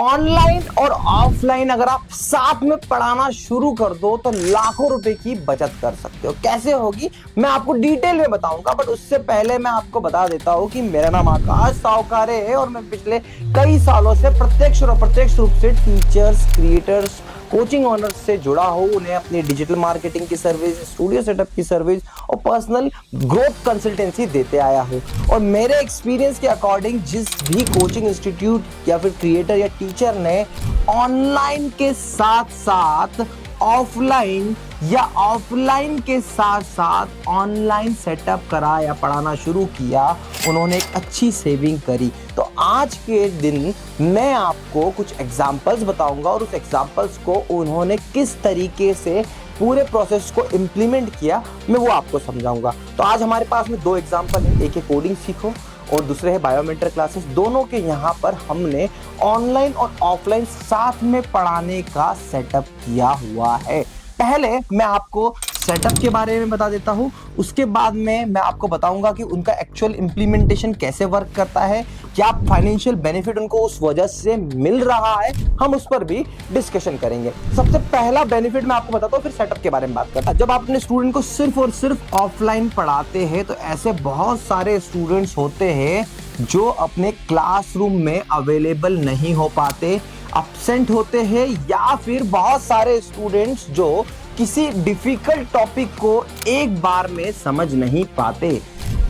Online और offline अगर आप साथ में पढ़ाना शुरू कर दो तो लाखों रुपए की बचत कर सकते हो। कैसे होगी मैं आपको डिटेल में बताऊंगा, बट उससे पहले मैं आपको बता देता हूं कि मेरा नाम आकाश सावकारे है और मैं पिछले कई सालों से प्रत्यक्ष और अप्रत्यक्ष रूप से टीचर्स, क्रिएटर्स, कोचिंग ऑनर्स से जुड़ा हूं। उन्हें अपनी डिजिटल मार्केटिंग की सर्विस, स्टूडियो सेटअप की सर्विस और पर्सनल ग्रोथ कंसल्टेंसी देते आया हूं। और मेरे एक्सपीरियंस के अकॉर्डिंग जिस भी कोचिंग इंस्टीट्यूट या फिर क्रिएटर या टीचर ने ऑनलाइन के साथ साथ ऑफलाइन या ऑफलाइन के साथ साथ ऑनलाइन सेटअप करा या पढ़ाना शुरू किया, उन्होंने एक अच्छी सेविंग करी। तो आज के दिन मैं आपको कुछ एग्जांपल्स बताऊंगा और उस एग्जांपल्स को उन्होंने किस तरीके से पूरे प्रोसेस को इम्प्लीमेंट किया मैं वो आपको समझाऊंगा। तो आज हमारे पास में दो एग्जांपल हैं, एक है कोडिंग सीखो और दूसरे है बायोमेंटर क्लासेस। दोनों के यहाँ पर हमने ऑनलाइन और ऑफलाइन साथ में पढ़ाने का सेटअप किया हुआ है। पहले मैं आपको सेटअप के बारे में बता देता हूं, उसके बाद में मैं आपको बताऊंगा कि उनका एक्चुअल इंप्लीमेंटेशन कैसे वर्क करता है, क्या फाइनेंशियल बेनिफिट उनको उस वजह से मिल रहा है, हम उस पर भी डिस्कशन करेंगे। सबसे पहला बेनिफिट मैं आपको बताता हूं, फिर सेटअप के बारे में बात करता हूं। जब आप अपने स्टूडेंट को सिर्फ और सिर्फ ऑफलाइन पढ़ाते हैं तो ऐसे बहुत सारे स्टूडेंट्स होते हैं जो अपने क्लासरूम में अवेलेबल नहीं हो पाते, एब्सेंट होते हैं, या फिर बहुत सारे स्टूडेंट्स जो किसी डिफिकल्ट टॉपिक को एक बार में समझ नहीं पाते।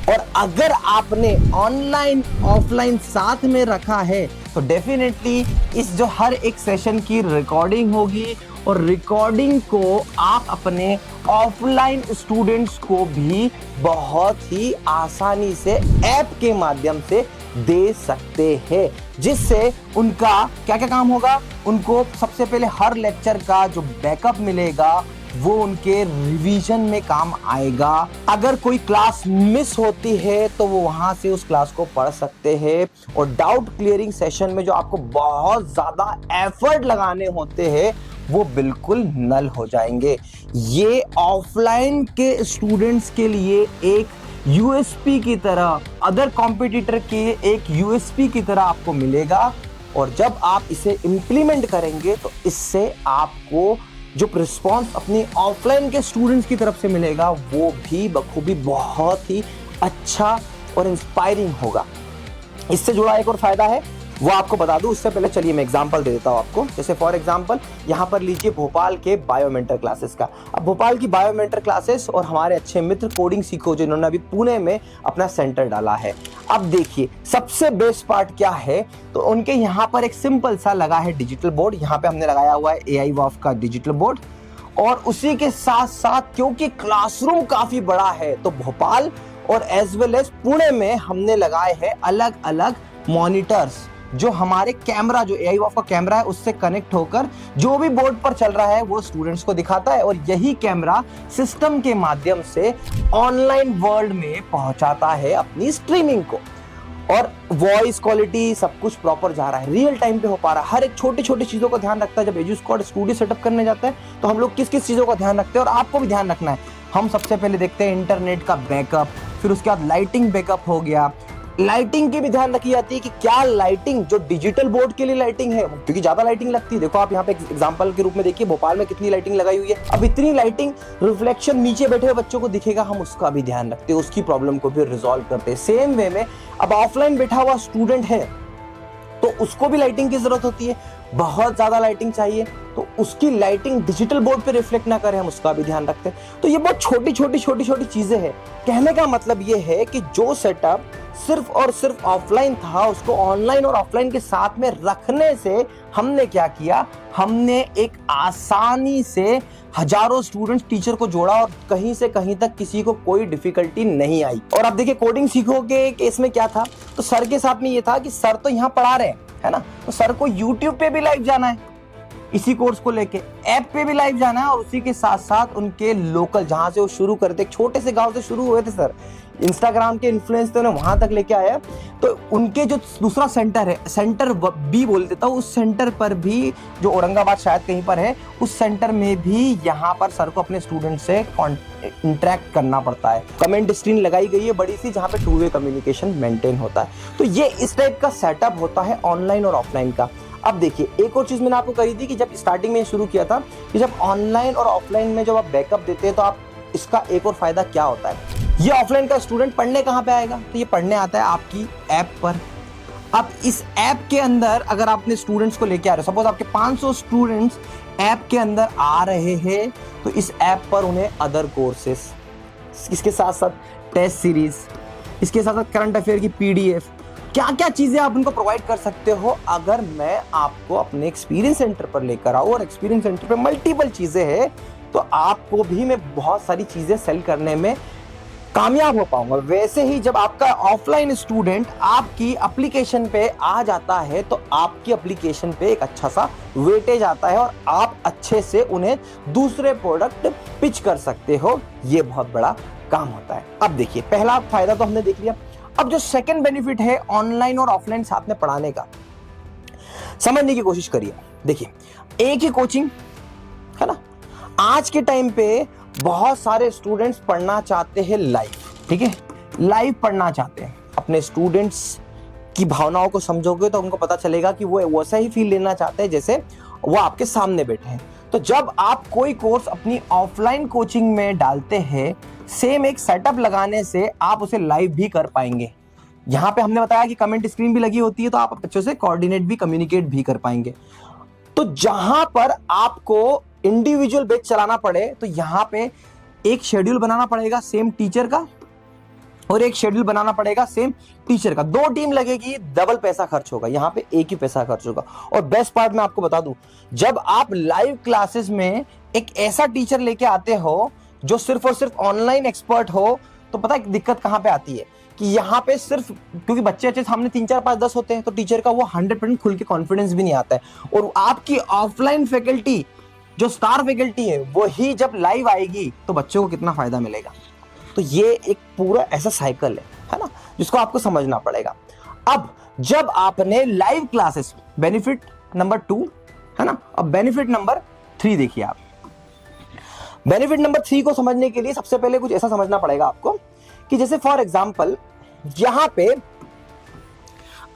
और अगर आपने ऑनलाइन ऑफलाइन साथ में रखा है तो डेफिनेटली इस जो हर एक सेशन की रिकॉर्डिंग होगी और रिकॉर्डिंग को आप अपने ऑफलाइन स्टूडेंट्स को भी बहुत ही आसानी से ऐप के माध्यम से दे सकते हैं, जिससे उनका क्या क्या काम होगा। उनको सबसे पहले हर लेक्चर का जो बैकअप मिलेगा वो उनके रिवीजन में काम आएगा। अगर कोई क्लास मिस होती है तो वो वहां से उस क्लास को पढ़ सकते हैं और डाउट क्लियरिंग सेशन में जो आपको बहुत ज्यादा एफर्ट लगाने होते हैं वो बिल्कुल नल हो जाएंगे। ये ऑफलाइन के स्टूडेंट्स के लिए एक यूएसपी की तरह, अदर कॉम्पिटिटर के एक यूएसपी की तरह आपको मिलेगा। और जब आप इसे इंप्लीमेंट करेंगे तो इससे आपको जो रिस्पॉन्स अपने ऑफलाइन के स्टूडेंट्स की तरफ से मिलेगा वो भी बखूबी बहुत ही अच्छा और इंस्पायरिंग होगा। इससे जुड़ा एक और फायदा है वो आपको बता दूं, उससे पहले चलिए मैं एग्जांपल दे देता हूं आपको। जैसे फॉर एग्जांपल यहाँ पर लीजिए भोपाल के बायोमेंटर क्लासेस का। अब भोपाल की बायोमेंटर क्लासेस और हमारे अच्छे मित्र कोडिंग सीखो जिन्होंने अभी पुणे में अपना सेंटर डाला है। अब देखिए सबसे बेस्ट पार्ट क्या है, तो उनके यहाँ पर एक सिंपल सा लगा है डिजिटल बोर्ड। यहाँ पे हमने लगाया हुआ है AI वॉफ का डिजिटल बोर्ड, और उसी के साथ साथ क्योंकि क्लासरूम काफी बड़ा है तो भोपाल और एज वेल एज पुणे में हमने लगाए हैं अलग अलग मॉनिटर्स, जो हमारे कैमरा, जो AI वॉफ का कैमरा है उससे कनेक्ट होकर जो भी बोर्ड पर चल रहा है वो स्टूडेंट्स को दिखाता है, और यही कैमरा सिस्टम के माध्यम से ऑनलाइन वर्ल्ड में पहुंचाता है अपनी स्ट्रीमिंग को। और वॉइस क्वालिटी सब कुछ प्रॉपर जा रहा है, रियल टाइम पे हो पा रहा है। हर एक छोटी छोटी चीजों का ध्यान रखता है। जब एजुस्क्वाड स्टूडियो सेटअप करने जाता है तो हम लोग किस किस चीजों का ध्यान रखते हैं, और आपको भी ध्यान रखना है। हम सबसे पहले देखते हैं इंटरनेट का बैकअप, फिर उसके बाद लाइटिंग बैकअप हो गया। लाइटिंग की भी ध्यान रखी जाती है कि क्या लाइटिंग जो डिजिटल बोर्ड के लिए लाइटिंग है, क्योंकि ज्यादा लाइटिंग लगती है। देखो आप यहाँ पे एग्जांपल के रूप में देखिए भोपाल में कितनी लाइटिंग लगाई हुई है। अब इतनी लाइटिंग रिफ्लेक्शन नीचे बैठे हुए बच्चों को दिखेगा, हम उसका भी ध्यान रखते हैं, उसकी प्रॉब्लम को भी रिजॉल्व करते हैं। सेम वे में अब ऑफलाइन बैठा हुआ स्टूडेंट है तो उसको भी लाइटिंग की जरूरत होती है, बहुत ज्यादा लाइटिंग चाहिए, तो उसकी लाइटिंग डिजिटल बोर्ड पे रिफ्लेक्ट ना करे, हम उसका भी ध्यान रखते हैं। तो ये बहुत छोटी छोटी चीजें हैं। कहने का मतलब ये है कि जो सेटअप सिर्फ और सिर्फ ऑफलाइन था उसको ऑनलाइन और ऑफलाइन के साथ में रखने से हमने क्या किया, हमने एक आसानी से हजारों स्टूडेंट्स टीचर को जोड़ा और कहीं से कहीं तक किसी को कोई डिफिकल्टी नहीं आई। और आप देखिए कोडिंग सीखो के केस में क्या था, तो सर के साथ में ये था कि सर तो यहाँ पढ़ा रहे हैं, है ना, तो सर को यूट्यूब पे भी लाइव जाना है, इसी कोर्स को लेके ऐप पे भी लाइव जाना है, और उसी के साथ साथ उनके लोकल जहां से वो शुरू करते, छोटे से गांव से शुरू हुए थे सर, इंस्टाग्राम के इन्फ्लुएंस तो उन्हें वहां तक लेके आया। तो उनके जो दूसरा सेंटर है, सेंटर बी बोल देता हूँ, उस सेंटर पर भी जो औरंगाबाद शायद कहीं पर है, उस सेंटर में भी यहाँ पर सर को अपने स्टूडेंट से इंटरेक्ट करना पड़ता है। कमेंट स्क्रीन लगाई गई है बड़ी सी जहाँ पे टू वे कम्युनिकेशन मेंटेन होता है। तो ये इस टाइप का सेटअप होता है ऑनलाइन और ऑफलाइन का। अब देखिए, एक और चीज मैंने आपको कही थी कि जब स्टार्टिंग में शुरू किया था कि जब ऑनलाइन और ऑफलाइन में जब आप बैकअप देते हैं तो आप इसका एक और फायदा क्या होता है, ये ऑफलाइन का स्टूडेंट पढ़ने कहाँ पे आएगा, तो ये पढ़ने आता है आपकी ऐप पर। अब इस ऐप के अंदर अगर आप अपने स्टूडेंट्स को लेके आ रहे हो, सपोज आपके 500 स्टूडेंट्स ऐप के अंदर आ रहे हैं, तो इस ऐप पर उन्हें अदर कोर्सेस, इसके साथ साथ टेस्ट सीरीज, इसके साथ साथ करंट अफेयर की पीडीएफ, क्या क्या चीजें आप उनको प्रोवाइड कर सकते हो। अगर मैं आपको अपने एक्सपीरियंस सेंटर पर लेकर आऊं और एक्सपीरियंस सेंटर पर मल्टीपल चीजें हैं, तो आपको भी मैं बहुत सारी चीजें सेल करने में कामयाब हो पाऊंगा। वैसे ही जब आपका ऑफलाइन स्टूडेंट आपकी एप्लीकेशन पे आ जाता है तो आपकी एप्लीकेशन पे एक अच्छा सा वेटेज आता है और आप अच्छे से उन्हें दूसरे प्रोडक्ट पिच कर सकते हो। ये बहुत बड़ा काम होता है। अब देखिए, पहला फायदा तो हमने देख लिया। अब जो सेकंड बेनिफिट है ऑनलाइन और ऑफलाइन साथ में पढ़ाने का, समझने की कोशिश करिए। देखिए, एक ही कोचिंग है ना, आज के टाइम पे बहुत सारे स्टूडेंट्स पढ़ना चाहते हैं लाइव, ठीक है, लाइव पढ़ना चाहते हैं। अपने स्टूडेंट्स की भावनाओं को समझोगे तो उनको पता चलेगा कि वो वैसा ही फील लेना चाहते हैं जैसे वो आपके सामने बैठे हैं। तो जब आप कोई कोर्स अपनी ऑफलाइन कोचिंग में डालते हैं, सेम एक सेटअप लगाने से आप उसे लाइव भी कर पाएंगे। यहाँ पे हमने बताया कि कमेंट स्क्रीन भी लगी होती है, तो आप बच्चों से कोऑर्डिनेट भी, कम्युनिकेट भी कर पाएंगे। तो जहां पर आपको इंडिविजुअल बैच चलाना पड़े, तो यहाँ पे एक शेड्यूल बनाना पड़ेगा सेम टीचर का और एक शेड्यूल बनाना पड़ेगा सेम टीचर का। 2 टीम लगेगी, डबल पैसा खर्च होगा, यहाँ पे एक ही पैसा खर्च होगा। और बेस्ट पार्ट मैं आपको बता दूं, जब आप लाइव क्लासेस में एक ऐसा टीचर लेके आते हो जो सिर्फ और सिर्फ ऑनलाइन एक्सपर्ट हो, तो पता है दिक्कत कहां पे आती है कि यहाँ पे सिर्फ क्योंकि बच्चे अच्छे सामने 3 4 5 10 होते हैं, तो टीचर का वो 100% खुल के कॉन्फिडेंस भी नहीं आता है। और आपकी ऑफलाइन फैकल्टी जो स्टार फैकल्टी है वो ही जब लाइव आएगी तो बच्चों को कितना फायदा मिलेगा। तो ये एक पूरा ऐसा साइकिल है ना, जिसको आपको समझना पड़ेगा। अब जब आपने लाइव क्लासेस, बेनिफिट नंबर 2 है ना, अब बेनिफिट नंबर 3 देखिए आप। बेनिफिट नंबर 3 को समझने के लिए सबसे पहले कुछ ऐसा समझना पड़ेगा आपको कि जैसे फॉर एग्जांपल यहां पे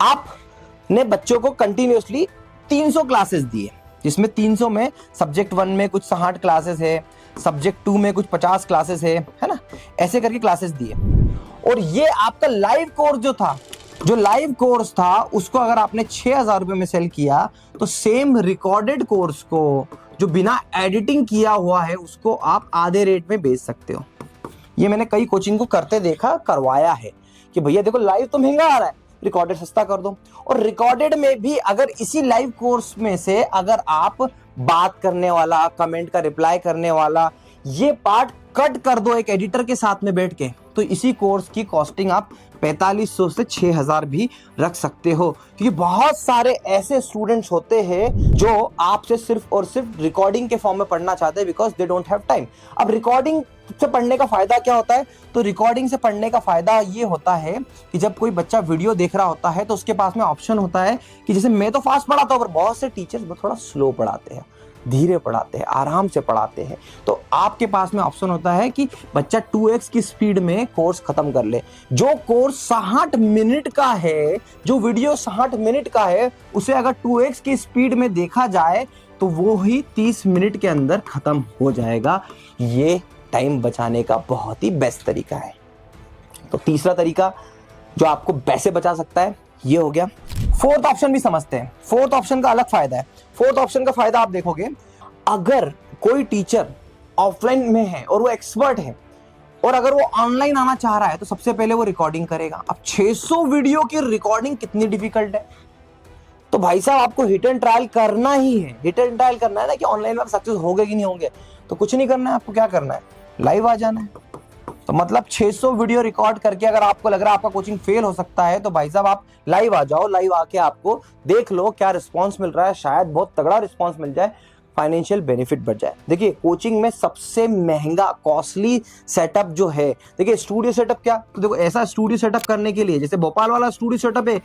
आपने बच्चों को कंटिन्यूअसली 300 क्लासेस दिए, जिसमें 300 में सब्जेक्ट 1 में कुछ 60 क्लासेस है, सब्जेक्ट 2 में कुछ 50 क्लासेस है ना, ऐसे करके क्लासेस दिए। और ये आपका लाइव कोर्स जो लाइव कोर्स था उसको अगर आपने 6,000 रुपए में सेल किया, तो सेम रिकॉर्डेड कोर्स को जो बिना एडिटिंग किया हुआ है उसको आप आधे रेट में बेच सकते हो। ये मैंने कई कोचिंग को करते देखा, करवाया है कि भैया देखो लाइव तो महंगा आ रहा है, रिकॉर्डेड सस्ता कर दो। और रिकॉर्डेड में भी अगर इसी लाइव कोर्स में से अगर आप बात करने वाला, कमेंट का रिप्लाई करने वाला, ये पार्ट कट कर दो एक एडिटर के साथ में बैठ के, तो इसी कोर्स की कॉस्टिंग आप 4500 से 6000 भी रख सकते हो। क्योंकि बहुत सारे ऐसे स्टूडेंट्स होते हैं जो आपसे सिर्फ और सिर्फ रिकॉर्डिंग के फॉर्म में पढ़ना चाहते हैं, because they don't have time. अब रिकॉर्डिंग से पढ़ने का फायदा क्या होता है, तो रिकॉर्डिंग से पढ़ने का फायदा ये होता है कि जब कोई बच्चा वीडियो देख रहा होता है तो उसके पास में ऑप्शन होता है कि जैसे मैं तो फास्ट पढ़ाता हूँ, पर बहुत से टीचर्स थोड़ा स्लो पढ़ाते हैं, धीरे पढ़ाते हैं, आराम से पढ़ाते हैं। तो आपके पास में ऑप्शन होता है कि बच्चा 2x की स्पीड में कोर्स खत्म कर ले। जो कोर्स 60 मिनट का है, जो वीडियो 60 मिनट का है, उसे अगर 2x की स्पीड में देखा जाए तो वो ही 30 मिनट के अंदर खत्म हो जाएगा। ये टाइम बचाने का बहुत ही बेस्ट तरीका है। तो तीसरा तरीका जो आपको पैसे बचा सकता है ये हो गया। फोर्थ ऑप्शन भी समझते हैं। फोर्थ ऑप्शन का अलग फायदा है। फोर्थ ऑप्शन का फायदा आप देखोगे, अगर कोई टीचर ऑफलाइन में है और वो एक्सपर्ट है और अगर वो ऑनलाइन आना चाह रहा है, तो सबसे पहले वो रिकॉर्डिंग करेगा। अब 600 वीडियो की रिकॉर्डिंग कितनी डिफिकल्ट है, तो भाई साहब आपको हिट एंड ट्रायल करना ही है। हिट एंड ट्रायल करना है ना कि ऑनलाइन में सक्सेस होंगे कि नहीं होंगे, तो कुछ नहीं करना है आपको। क्या करना है, लाइव आ जाना है। तो मतलब 600 वीडियो रिकॉर्ड करके अगर आपको लग रहा है आपका कोचिंग फेल हो सकता है, तो भाई साहब आप लाइव आ जाओ। लाइव आके आपको देख लो क्या रिस्पांस मिल रहा है, शायद बहुत तगड़ा रिस्पांस मिल जाए, फाइनेंशियल बेनिफिट बढ़ जाए। देखिए कोचिंग में सबसे महंगा कॉस्टली सेटअप जो है, देखिए स्टूडियो सेटअप क्या, तो देखो ऐसा स्टूडियो सेटअप करने के लिए, जैसे भोपाल वाला स्टूडियो सेटअप है,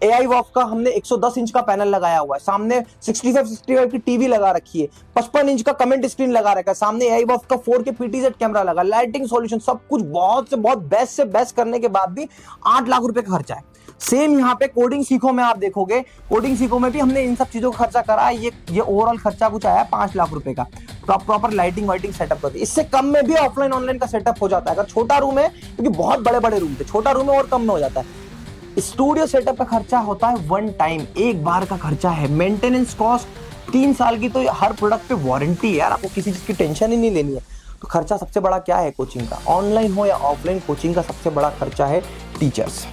AI वॉफ का हमने 110 इंच का पैनल लगाया हुआ है, सामने 65 की टीवी लगा रखी है, 55 इंच का कमेंट स्क्रीन लगा रखा है, सामने AI वॉफ का 4K PTZ कैमरा लगा, लाइटिंग सॉल्यूशन, सब कुछ बहुत से बहुत बेस्ट से बेस्ट करने के बाद भी 8 लाख रुपए का खर्चा है। सेम यहाँ पे कोडिंग सीखो में आप देखोगे, कोडिंग सीखो में भी हमने इन सब चीजों का खर्चा करा है। ये ओवरऑल खर्चा कुछ आया 5 लाख रुपए का, प्रॉपर लाइटिंग वाइटिंग सेटअप करती है। इससे कम में भी ऑफलाइन ऑनलाइन का सेटअप हो जाता है अगर छोटा रूम है, क्योंकि बहुत बड़े बड़े रूम थे, छोटा रूम है और कम में हो जाता है। स्टूडियो सेटअप का खर्चा होता है वन टाइम, एक बार का खर्चा है। मेंटेनेंस कॉस्ट 3 साल की, तो हर प्रोडक्ट पे वारंटी है यार, आपको किसी चीज की टेंशन ही नहीं लेनी है। तो खर्चा सबसे बड़ा क्या है कोचिंग का, ऑनलाइन हो या ऑफलाइन, कोचिंग का सबसे बड़ा खर्चा है टीचर्स।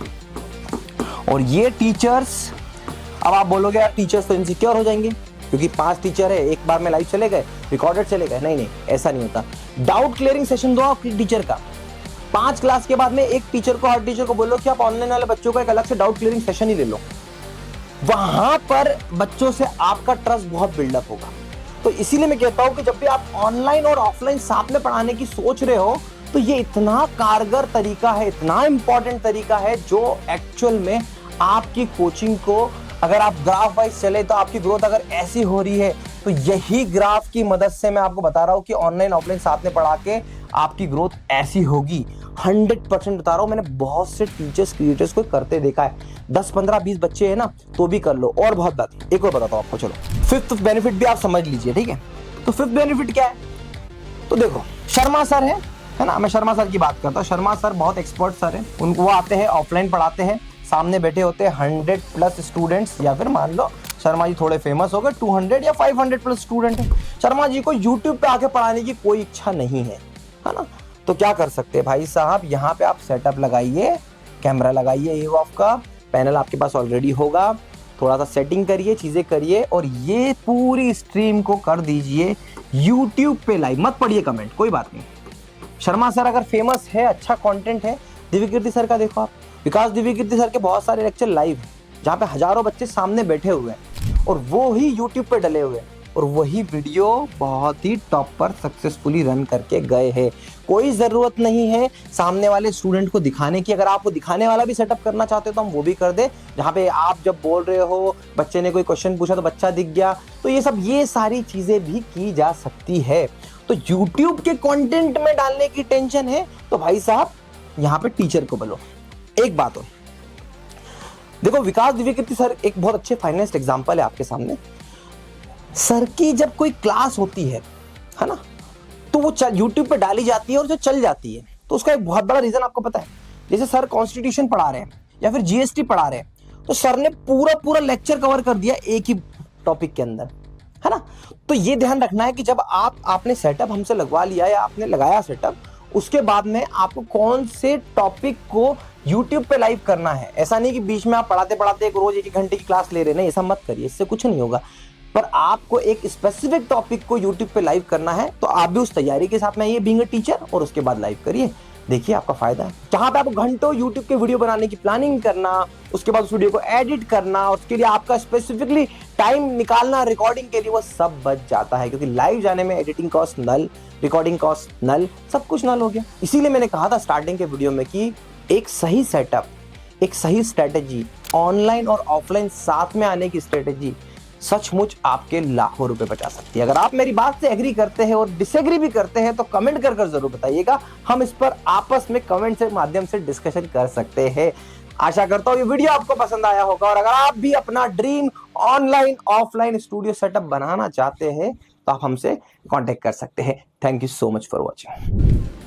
और ये टीचर्स, अब आप बोलोगे यार टीचर्स तो इनसिक्योर हो जाएंगे क्योंकि 5 टीचर है, एक बार में लाइव चले गए, रिकॉर्डेड चले गए। नहीं, ऐसा नहीं होता। डाउट क्लियरिंग सेशन दो आप टीचर का, 5 क्लास के बाद में एक टीचर को, हर टीचर को बोलो कि आप ऑनलाइन वाले बच्चों का एक अलग से डाउट क्लियरिंग सेशन ही ले लो। वहां पर बच्चों से आपका ट्रस्ट बहुत बिल्डअप होगा। तो इसीलिए मैं कहता हूं कि जब भी आप ऑनलाइन और ऑफलाइन साथ में पढ़ाने की सोच रहे हो, तो ये इतना कारगर तरीका है, इतना इंपॉर्टेंट तरीका है, जो एक्चुअल में आपकी कोचिंग को, अगर आप ग्राफ वाइज चले तो आपकी ग्रोथ अगर ऐसी हो रही है, तो यही ग्राफ की मदद से मैं आपको बता रहा हूं कि ऑनलाइन ऑफलाइन साथ में पढ़ा के आपकी ग्रोथ ऐसी होगी। 100% बता रहा हूं, मैंने बहुत से टीचर्स क्रिएटर्स को करते देखा है। 10 15 20 बच्चे हैं ना, तो भी कर लो। और बहुत बात, एक और बताता हूं आपको, चलो 5th बेनिफिट भी आप समझ लीजिए, ठीक है। तो 5th बेनिफिट क्या है, तो देखो शर्मा सर है ना, मैं शर्मा सर की बात करता हूँ। शर्मा सर बहुत एक्सपर्ट सर है, उनको वो आते हैं ऑफलाइन पढ़ाते हैं, सामने बैठे होते हैं 100+ स्टूडेंट्स, या फिर मान लो शर्मा जी थोड़े फेमस हो गए, 200 या 500+ स्टूडेंट है। शर्मा जी को यूट्यूब पे आके पढ़ाने की कोई इच्छा नहीं है ना, तो क्या कर सकते हैं भाई साहब, यहाँ पे आप सेटअप लगाइए, कैमरा लगाइए EOF का, पैनल आपके पास ऑलरेडी होगा, थोड़ा सा सेटिंग करिए, चीजें करिए, और ये पूरी स्ट्रीम को कर दीजिए यूट्यूब पे लाइव। मत पढ़िए कमेंट, कोई बात नहीं। शर्मा सर अगर फेमस है, अच्छा कंटेंट है, दिव्यकीर्ति सर का देखो आप, विकास दिव्यकीर्ति सर के बहुत सारे लेक्चर लाइव हैं, जहाँ पे हजारों बच्चे सामने बैठे हुए हैं और वो ही यूट्यूब पे डले हुए हैं, और वही वीडियो बहुत ही टॉप पर सक्सेसफुली रन करके गए हैं। कोई ज़रूरत नहीं है सामने वाले स्टूडेंट को दिखाने की। अगर आपको दिखाने वाला भी सेटअप करना चाहते हो तो हम वो भी कर दे, जहाँ पे आप जब बोल रहे हो, बच्चे ने कोई क्वेश्चन पूछा तो बच्चा दिख गया, तो ये सारी चीज़ें भी की जा सकती है। तो यूट्यूब के कंटेंट में डालने की टेंशन है तो भाई साहब यहाँ पे टीचर को बोलो। एक बात हो, देखो विकास दिव्यकीर्ति सर एक बहुत अच्छे फाइनेंस एग्जाम्पल है आपके सामने। सर की जब कोई क्लास होती है ना, तो वो यूट्यूब पे डाली जाती है और जो चल जाती है, तो उसका एक बहुत बड़ा रीजन आपको पता है। जैसे सर कॉन्स्टिट्यूशन पढ़ा रहे हैं या फिर GST पढ़ा रहे हैं, तो सर ने पूरा लेक्चर कवर कर दिया एक ही टॉपिक के अंदर, है ना। तो ये ध्यान रखना है कि जब आपने सेटअप हमसे लगवा लिया या आपने लगाया सेटअप, उसके बाद में आपको कौन से टॉपिक को यूट्यूब पे लाइव करना है। ऐसा नहीं कि बीच में आप पढ़ाते पढ़ाते एक रोज 1 घंटे की क्लास ले रहे, नहीं, ऐसा मत करिए, इससे कुछ नहीं होगा। पर आपको एक स्पेसिफिक टॉपिक को यूट्यूब पे लाइव करना है, तो आप भी उस तैयारी के साथ में आइए बीइंग अ टीचर, और उसके बाद लाइव करिए, देखिए आपका फायदा है। जहां पे आपको घंटों यूट्यूब के वीडियो बनाने की प्लानिंग करना, उसके बाद उस वीडियो को एडिट करना, उसके लिए आपका स्पेसिफिकली टाइम निकालना रिकॉर्डिंग के लिए, वो सब बच जाता है। क्योंकि लाइव जाने में एडिटिंग कॉस्ट नल, रिकॉर्डिंग कॉस्ट नल, सब कुछ नल हो गया। इसीलिए मैंने कहा था स्टार्टिंग के वीडियो में कि एक सही सेटअप, एक सही स्ट्रेटेजी, ऑनलाइन और ऑफलाइन साथ में आने की स्ट्रेटेजी सचमुच आपके लाखों रुपए बचा सकती है। अगर आप मेरी बात से एग्री करते हैं और डिसएग्री भी करते हैं तो कमेंट कर जरूर बताइएगा, हम इस पर आपस में कमेंट के माध्यम से डिस्कशन कर सकते हैं। आशा करता हूँ ये वीडियो आपको पसंद आया होगा, और अगर आप भी अपना dream online offline studio setup बनाना चाहते हैं तो आप हमसे कांटेक्ट कर सकते हैं। Thank you so much for watching.